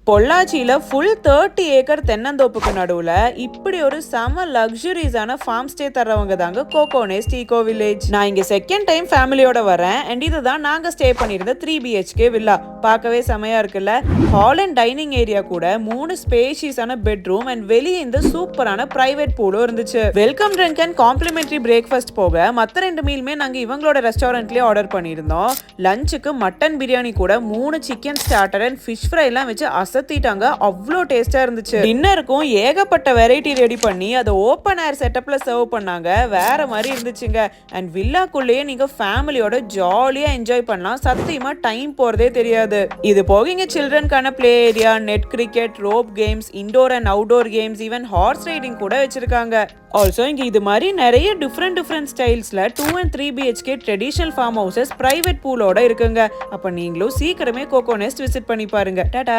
பொள்ளாச்சியில full 30 acre தென்னந்தோப்புக்கு நடுவுல இப்படி ஒரு செம லக்ஸுரிஸான ஃபார்ம் ஸ்டே தர்றவங்க தாங்க கோகோனெஸ்ட் ஈகோ வில்லேஜ். நான் இங்க செகண்ட் டைம் ஃபேமிலியோட வரேன். அண்ட் இதுதான் நாங்க ஸ்டே பண்ணியிருந்த 3 BHK வில்லா. பார்க்கவே செமையா இருக்குல்ல. ஹால் அண்ட் டைனிங் ஏரியா கூட 3 ஸ்பேஷியஸான பெட்ரூம் அண்ட் வெளியே இந்த சூப்பரான பிரைவேட் பூலும் இருந்துச்சு. Welcome drink and complementary breakfast போக மற்ற 2 மீலுமே நாங்க இவங்களோட ரெஸ்டாரண்ட்லயே ஆர்டர் பண்ணியிருந்தோம். லஞ்சுக்கு மட்டன் பிரியாணி கூட 3 chicken starter and fish fry எல்லாம் வச்சு அசத்திட்டாங்க. அவ்வளோ டேஸ்டா இருந்துச்சு. டின்னருக்கும் ஏகப்பட்ட வெரைட்டி ரெடி பண்ணி அதை ஓப்பன் ஏர் செட்டப்ல சர்வ் பண்ணாங்க. வேற மாதிரி இருந்துச்சுங்க. அண்ட் வில்லாக்குள்ளேயே நீங்க ஃபேமிலியோட ஜாலியா என்ஜாய் பண்ணலாம். சத்தியமா டைம் போறதே தெரியாது. இது போக இங்க சில்ட்ரனுக்கான play area, net cricket, rope games, indoor and outdoor games, even horse riding கூட வச்சிருக்காங்க. ஆல்சோ இங்க இது மாதிரி நிறைய டிஃப்ரெண்ட் ஸ்டைல்ஸ்ல 2 and 3 BHK traditional farm houses private பூலோட இருக்குங்க. அப்ப நீங்களும் சீக்கிரமே கோகோனெஸ்ட் விசிட் பண்ணி பாருங்க. டாடா.